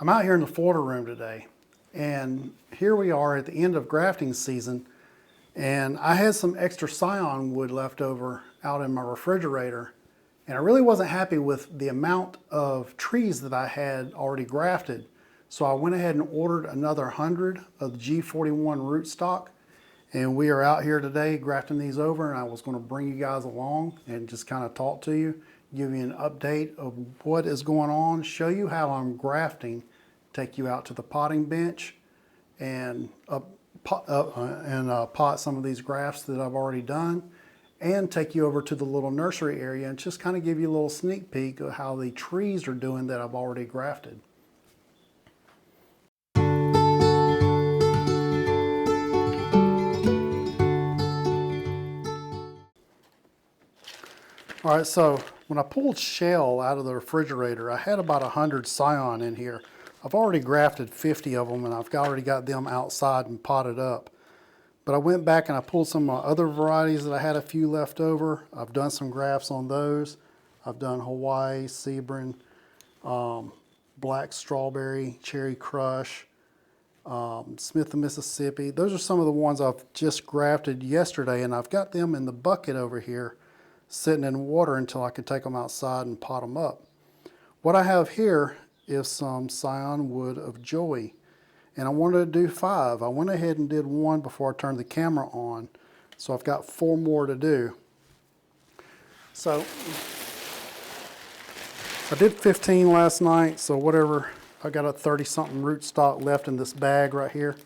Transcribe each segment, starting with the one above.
I'm out here in the Florida room today, and here we are at the end of grafting season, and I had some extra scion wood left over out in my refrigerator, and I really wasn't happy with the amount of trees that I had already grafted. So I went ahead and ordered another 100 of the G41 rootstock, and we are out here today grafting these over, and I was going to bring you guys along and just kind of talk to you, give you an update of what is going on, show you how I'm grafting, take you out to the potting bench and pot some of these grafts that I've already done, and take you over to the little nursery area and just kind of give you a little sneak peek of how the trees are doing that I've already grafted. All right, so when I pulled shell out of the refrigerator, I had about 100 scion in here. I've already grafted 50 of them, and I've already got them outside and potted up. But I went back and I pulled some other varieties that I had a few left over. I've done some grafts on those. I've done Hawaii, Sebring, Black Strawberry, Cherry Crush, Smith and Mississippi. Those are some of the ones I've just grafted yesterday, and I've got them in the bucket over here sitting in water until I can take them outside and pot them up. What I have here is some scion wood of Joey, and I wanted to do 5. I went ahead and did 1 before I turned the camera on, so I've got 4 more to do. So I did 15 last night, so whatever, I got a 30-something rootstock left in this bag right here.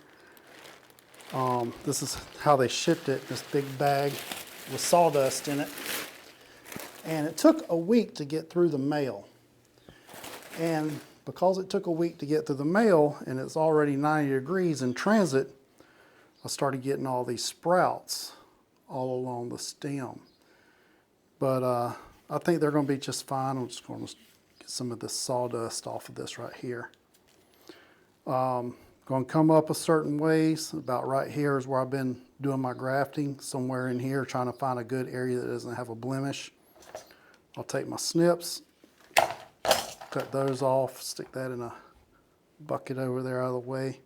This is how they shipped it, this big bag with sawdust in it. And it took a week to get through the mail. And because it took a week to get through the mail and it's already 90 degrees in transit, I started getting all these sprouts all along the stem. But I think they're going to be just fine. I'm just going to get some of this sawdust off of this right here. Going to come up a certain ways. About right here is where I've been doing my grafting, somewhere in here, trying to find a good area that doesn't have a blemish. I'll take my snips, cut those off, stick that in a bucket over there out of the way.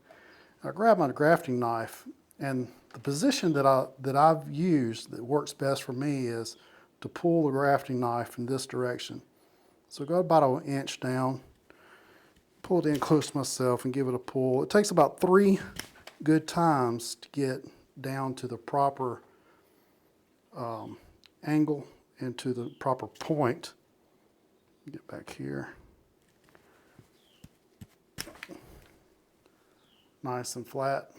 I grab my grafting knife, and the position that I've used that works best for me is to pull the grafting knife in this direction. So go about an inch down, pull it in close to myself and give it a pull. It takes about 3 good times to get down to the proper angle and to the proper point. Get back here. Nice and flat.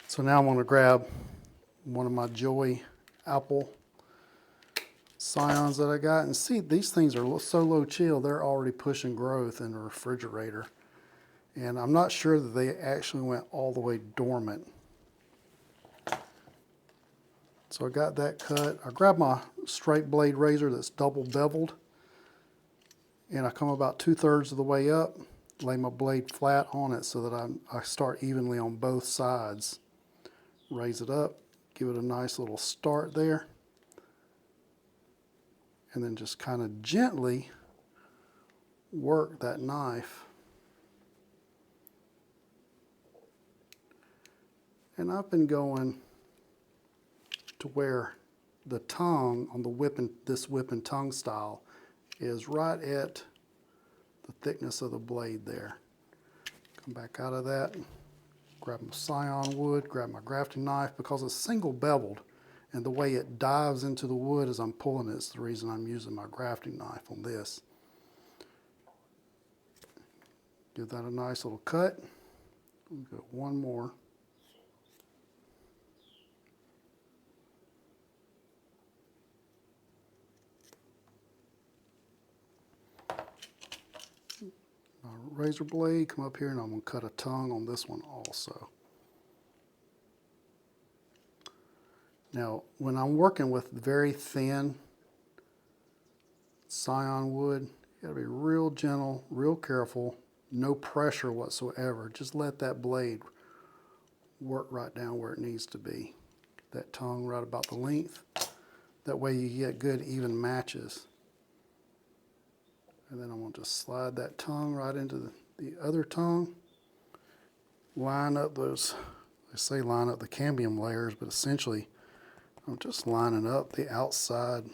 So now I'm going to grab one of my Joey apple scions that I got, and see, these things are so low chill, they're already pushing growth in the refrigerator. And I'm not sure that they actually went all the way dormant. So I got that cut. I grabbed my straight blade razor that's double beveled, and I come about 2/3 of the way up, lay my blade flat on it so that I start evenly on both sides. Raise it up, give it a nice little start there, and then just kind of gently work that knife. And I've been going to where the tongue on the this whip and tongue style is right at the thickness of the blade there. Come back out of that, grab my scion wood, grab my grafting knife, because it's single beveled, and the way it dives into the wood as I'm pulling it is the reason I'm using my grafting knife on this. Give that a nice little cut. We'll go 1 more. Razor blade, come up here, and I'm going to cut a tongue on this one also. Now, when I'm working with very thin scion wood, you got to be real gentle, real careful, no pressure whatsoever. Just let that blade work right down where it needs to be. That tongue right about the length. That way you get good even matches. And then I'm going to just slide that tongue right into the other tongue. Line up those, they say line up the cambium layers, but essentially I'm just lining up the outside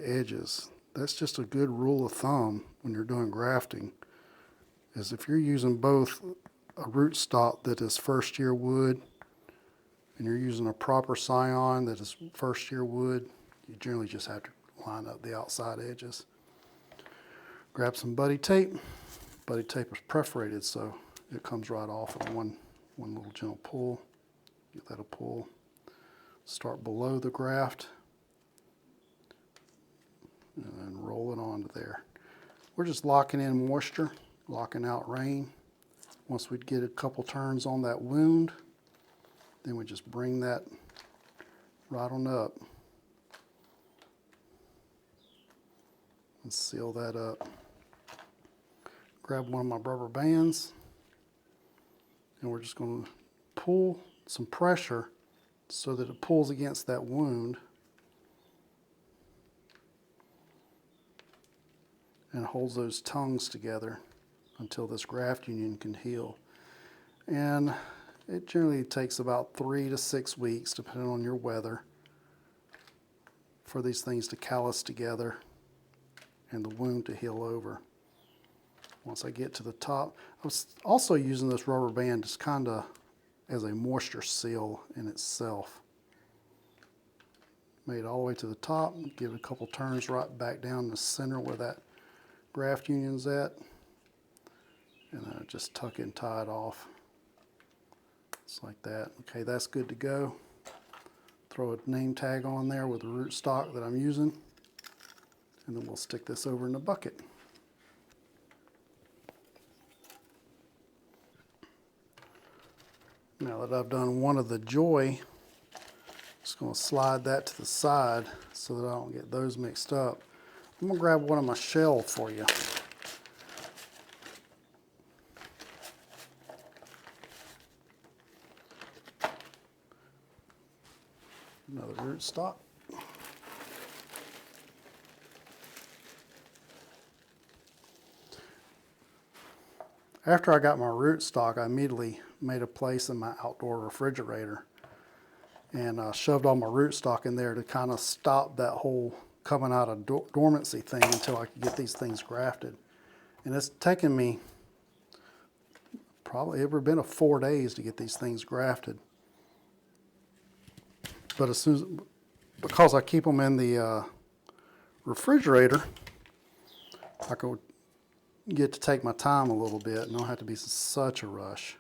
edges. That's just a good rule of thumb when you're doing grafting, is if you're using both a rootstock that is first year wood and you're using a proper scion that is first year wood, you generally just have to line up the outside edges. Grab some buddy tape. Buddy tape is perforated, so it comes right off with one little gentle pull. Give that a pull. Start below the graft and then roll it onto there. We're just locking in moisture, locking out rain. Once we get a couple turns on that wound, then we just bring that right on up and seal that up. Grab one of my rubber bands, and we're just going to pull some pressure so that it pulls against that wound and holds those tongues together until this graft union can heal. And it generally takes about 3 to 6 weeks, depending on your weather, for these things to callus together and the wound to heal over. Once I get to the top, I was also using this rubber band just kind of as a moisture seal in itself. Made it all the way to the top, give it a couple turns right back down the center where that graft union's at, and then I just tuck it and tie it off. Just like that. Okay, that's good to go. Throw a name tag on there with the rootstock that I'm using, and then we'll stick this over in the bucket. Now that I've done one of the joy, I'm just going to slide that to the side so that I don't get those mixed up. I'm going to grab one of my shell for you. Another rootstock. After I got my rootstock, I immediately made a place in my outdoor refrigerator and shoved all my rootstock in there to kind of stop that whole coming out of dormancy thing until I could get these things grafted. And it's taken me probably been 4 days to get these things grafted. But as soon as, because I keep them in the refrigerator, I could get to take my time a little bit and don't have to be such a rush.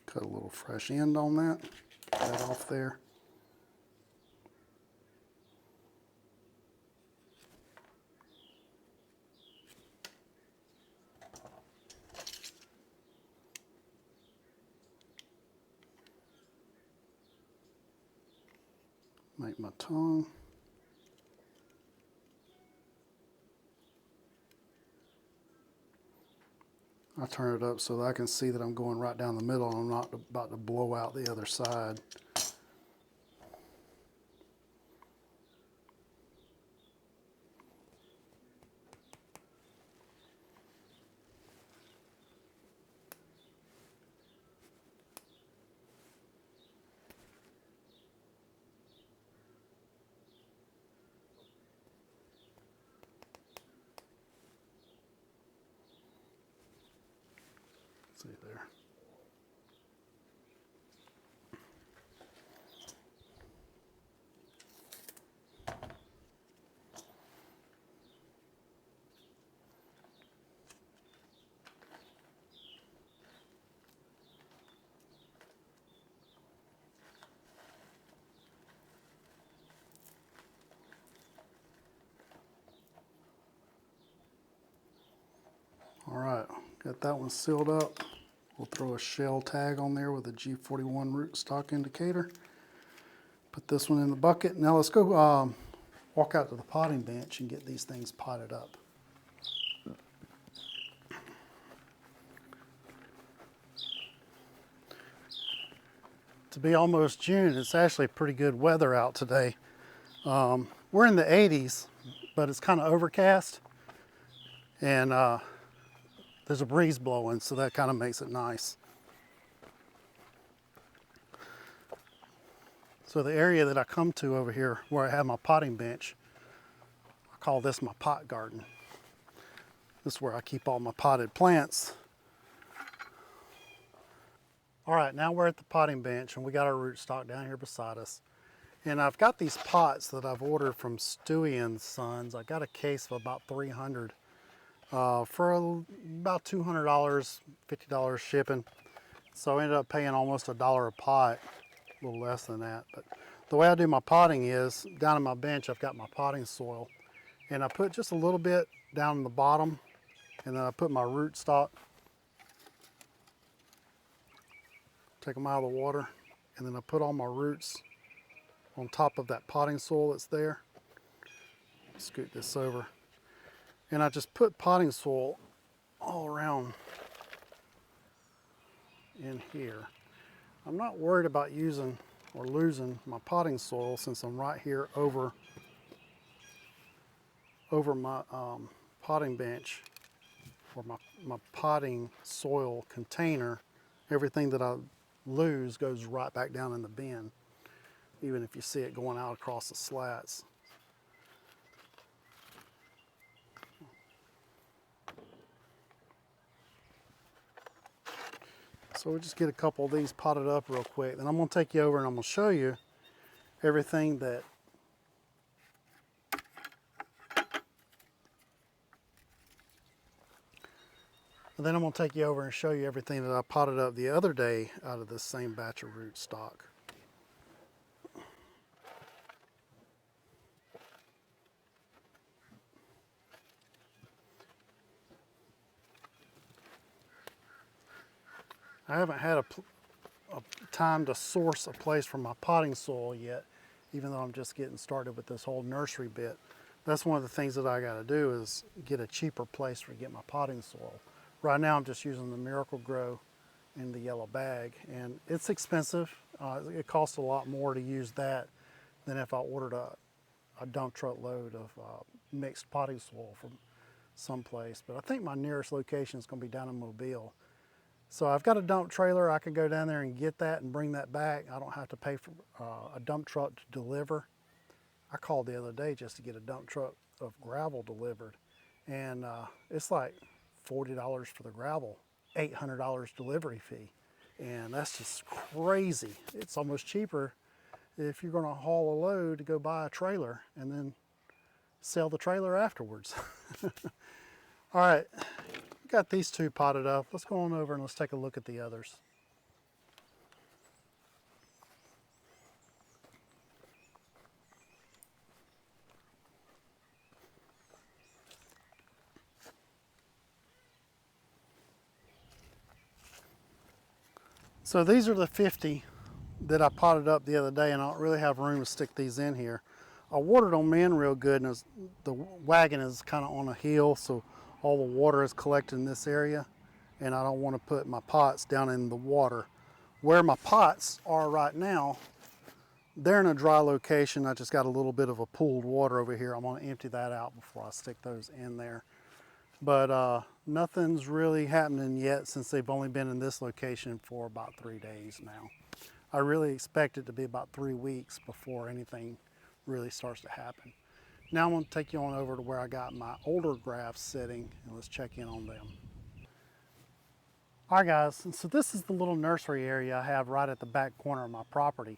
Cut a little fresh end on that, get that off there. Make my tongue. I turn it up so that I can see that I'm going right down the middle and I'm not about to blow out the other side. See there. All right, got that one sealed up. We'll throw a shell tag on there with a G41 rootstock indicator. Put this one in the bucket. Now let's go walk out to the potting bench and get these things potted up. To be almost June, it's actually pretty good weather out today. We're in the 80s, but it's kind of overcast, and there's a breeze blowing, so that kind of makes it nice. So the area that I come to over here where I have my potting bench, I call this my pot garden. This is where I keep all my potted plants. All right, now we're at the potting bench and we got our rootstock down here beside us. And I've got these pots that I've ordered from Stewie and Sons. I got a case of about 300 for about $200, $50 shipping. So I ended up paying almost $1 a pot. A little less than that, but the way I do my potting is down on my bench I've got my potting soil, and I put just a little bit down in the bottom, and then I put my rootstock, take them out of the water, and then I put all my roots on top of that potting soil that's there. Scoot this over, and I just put potting soil all around in here. I'm not worried about using or losing my potting soil since I'm right here over my potting bench, or my potting soil container. Everything that I lose goes right back down in the bin, even if you see it going out across the slats. So we'll just get a couple of these potted up real quick. Then I'm going to take you over and I'm going to show you everything that I'm going to take you over and show you everything that I potted up the other day out of this same batch of rootstock. I haven't had a time to source a place for my potting soil yet, even though I'm just getting started with this whole nursery bit. That's one of the things that I got to do is get a cheaper place to get my potting soil. Right now I'm just using the Miracle Grow in the yellow bag, and it's expensive. It costs a lot more to use that than if I ordered a dump truck load of mixed potting soil from someplace. But I think my nearest location is going to be down in Mobile. So I've got a dump trailer. I can go down there and get that and bring that back. I don't have to pay for a dump truck to deliver. I called the other day just to get a dump truck of gravel delivered, and it's like $40 for the gravel, $800 delivery fee, and that's just crazy. It's almost cheaper if you're going to haul a load to go buy a trailer and then sell the trailer afterwards. All right. Got these two potted up. Let's go on over and let's take a look at the others. So these are the 50 that I potted up the other day, and I don't really have room to stick these in here. I watered them in real good, and the wagon is kind of on a hill, so all the water is collected in this area, and I don't want to put my pots down in the water. Where my pots are right now, they're in a dry location. I just got a little bit of a pooled water over here. I'm going to empty that out before I stick those in there. But nothing's really happening yet since they've only been in this location for about 3 days now. I really expect it to be about 3 weeks before anything really starts to happen. Now I'm going to take you on over to where I got my older grafts sitting, and let's check in on them. All right guys, so this is the little nursery area I have right at the back corner of my property.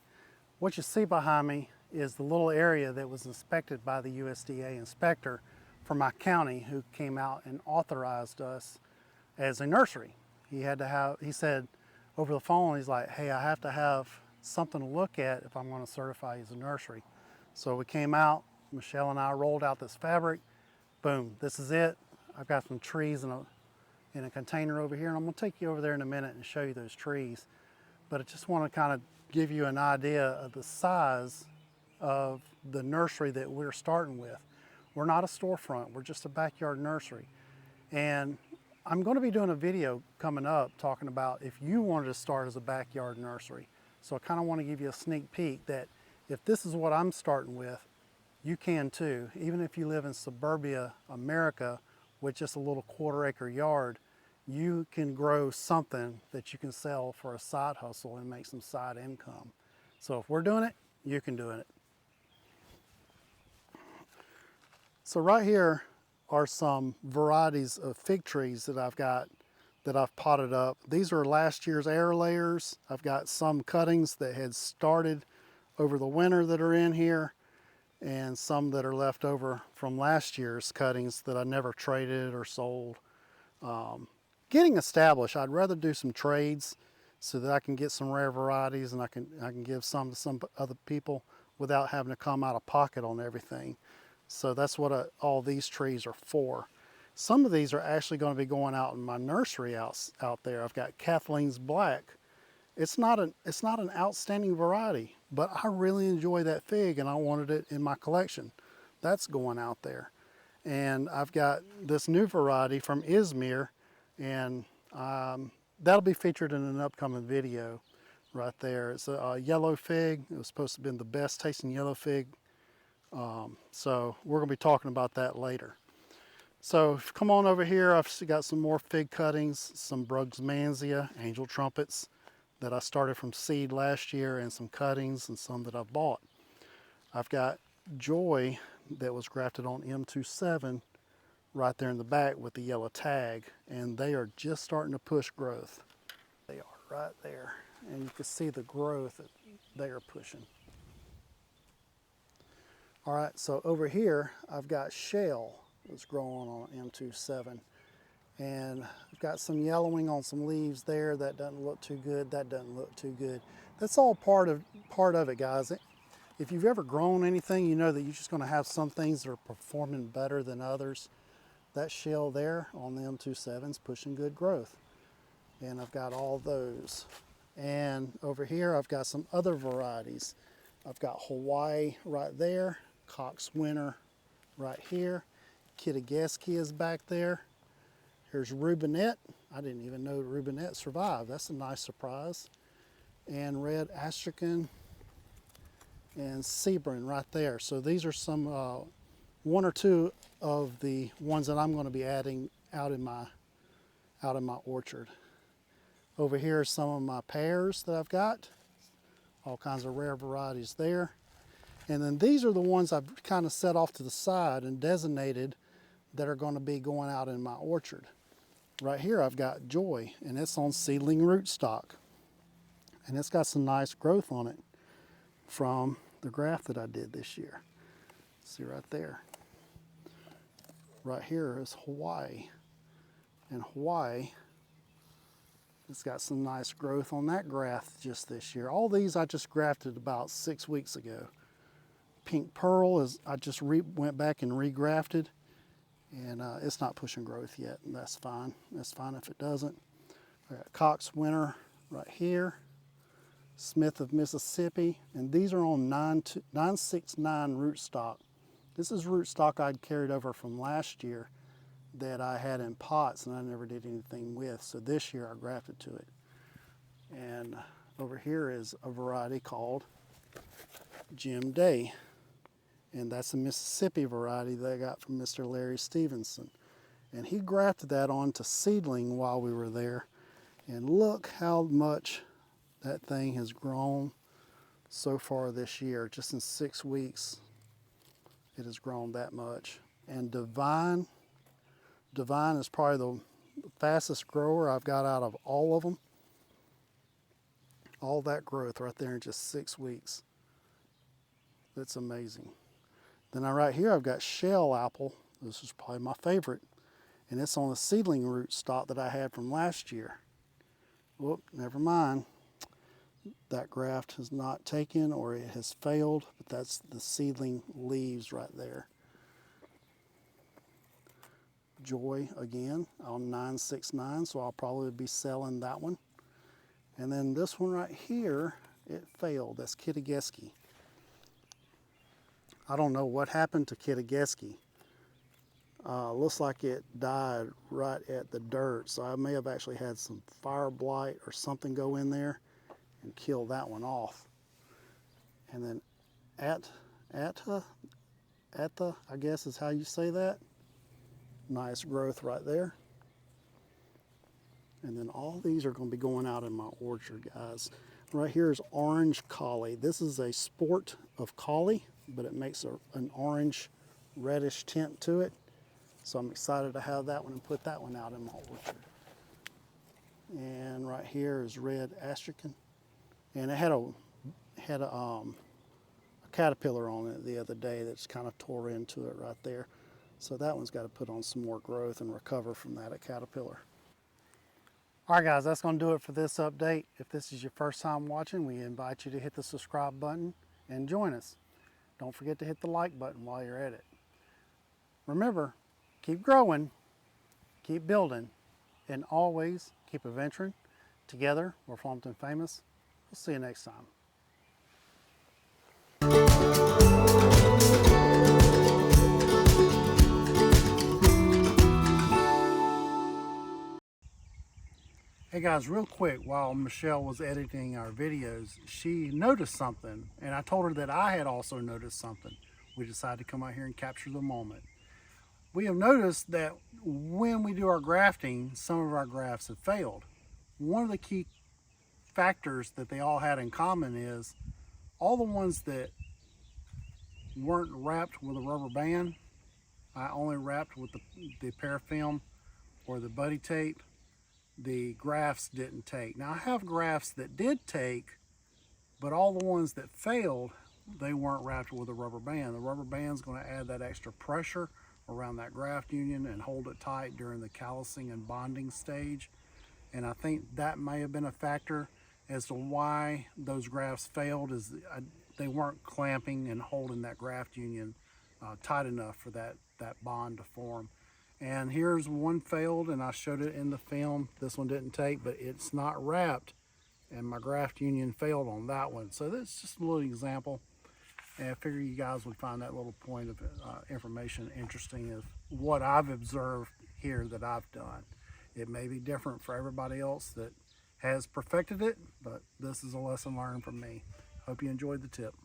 What you see behind me is the little area that was inspected by the USDA inspector from my county, who came out and authorized us as a nursery. He said over the phone, he's like, hey, I have to have something to look at if I'm going to certify you as a nursery. So we came out, Michelle and I rolled out this fabric. Boom, this is it. I've got some trees in a container over here, and I'm going to take you over there in a minute and show you those trees. But I just want to kind of give you an idea of the size of the nursery that we're starting with. We're not a storefront, we're just a backyard nursery. And I'm going to be doing a video coming up talking about if you wanted to start as a backyard nursery. So I kind of want to give you a sneak peek that if this is what I'm starting with, you can too. Even if you live in suburbia America with just a little quarter-acre yard, you can grow something that you can sell for a side hustle and make some side income. So if we're doing it, you can do it. So right here are some varieties of fig trees that I've got that I've potted up. These are last year's air layers. I've got some cuttings that had started over the winter that are in here, and some that are left over from last year's cuttings that I never traded or sold. Getting established, I'd rather do some trades so that I can get some rare varieties and I can give some to some other people without having to come out of pocket on everything. So that's what all these trees are for. Some of these are actually going to be going out in my nursery out there. I've got Kathleen's Black. It's not an outstanding variety, but I really enjoy that fig and I wanted it in my collection. That's going out there. And I've got this new variety from Izmir, and that'll be featured in an upcoming video right there. It's a yellow fig. It was supposed to have been the best tasting yellow fig. So we're going to be talking about that later. So come on over here. I've got some more fig cuttings, some Brugsmansia, angel trumpets that I started from seed last year, and some cuttings and some that I bought. I've got Joy that was grafted on M27 right there in the back with the yellow tag, and they are just starting to push growth. They are right there, and you can see the growth that they are pushing. All right, so over here I've got Shell that's growing on M27, and I've got some yellowing on some leaves there. That doesn't look too good. That doesn't look too good. That's all part of it, guys. If you've ever grown anything, you know that you're just going to have some things that are performing better than others. That shell there on the M27 is pushing good growth, and I've got all those. And over here I've got some other varieties. I've got Hawaii right there, Cox Winter right here, Kitageski is back there. Here's Rubinette. I didn't even know Rubinette survived. That's a nice surprise. And Red Astrakhan and Sebring right there. So these are some one or two of the ones that I'm going to be adding out in my orchard. Over here are some of my pears that I've got. All kinds of rare varieties there. And then these are the ones I've kind of set off to the side and designated that are going to be going out in my orchard. Right here I've got Joy, and it's on seedling rootstock. And it's got some nice growth on it from the graft that I did this year. See right there. Right here is Hawaii. And Hawaii, it's got some nice growth on that graft just this year. All these I just grafted about 6 weeks ago. Pink Pearl is I just went back and regrafted, and it's not pushing growth yet, and that's fine. That's fine if it doesn't. I got Cox Winter right here, Smith of Mississippi, and these are on 969 rootstock. This is rootstock I'd carried over from last year that I had in pots and I never did anything with, so this year I grafted to it. And over here is a variety called Jim Day, and that's a Mississippi variety that I got from Mr. Larry Stevenson. And he grafted that onto seedling while we were there, and look how much that thing has grown so far this year. Just in 6 weeks it has grown that much. And Divine is probably the fastest grower I've got out of all of them. All that growth right there in just 6 weeks. That's amazing. Then right here I've got Shell Apple. This is probably my favorite, and it's on a seedling rootstock that I had from last year. Whoop, never mind. That graft has not taken, or it has failed, but that's the seedling leaves right there. Joy again on 969, so I'll probably be selling that one. And then this one right here It failed. That's Kitageski. I don't know what happened to Kitageski. Looks like it died right at the dirt, so I may have actually had some fire blight or something go in there and kill that one off. And then Atta, I guess is how you say that. Nice growth right there. And then all these are going to be going out in my orchard, guys. Right here is orange collie. This is a sport of collie, but it makes an orange reddish tint to it. So I'm excited to have that one and put that one out in my orchard. And right here is red astrakhan. And it had a caterpillar on it the other day that's kind of tore into it right there. So that one's got to put on some more growth and recover from that caterpillar. All right, guys, that's going to do it for this update. If this is your first time watching, we invite you to hit the subscribe button and join us. Don't forget to hit the like button while you're at it. Remember, keep growing, keep building, and always keep adventuring. Together, we're Flompton Famous. We'll see you next time. Hey guys, real quick, while Michelle was editing our videos, she noticed something, and I told her that I had also noticed something. We decided to come out here and capture the moment. We have noticed that when we do our grafting, some of our grafts have failed. One of the key factors that they all had in common is all the ones that weren't wrapped with a rubber band, I only wrapped with the parafilm or the buddy tape, the grafts didn't take. Now I have grafts that did take, but all the ones that failed, they weren't wrapped with a rubber band. The rubber band's going to add that extra pressure around that graft union and hold it tight during the callousing and bonding stage. And I think that may have been a factor as to why those grafts failed, is they weren't clamping and holding that graft union tight enough for that bond to form. And here's one failed, and I showed it in the film. This one didn't take, but it's not wrapped, and my graft union failed on that one. So that's just a little example, and I figure you guys would find that little point of information interesting of what I've observed here that I've done. It may be different for everybody else that has perfected it, but this is a lesson learned from me. Hope you enjoyed the tip.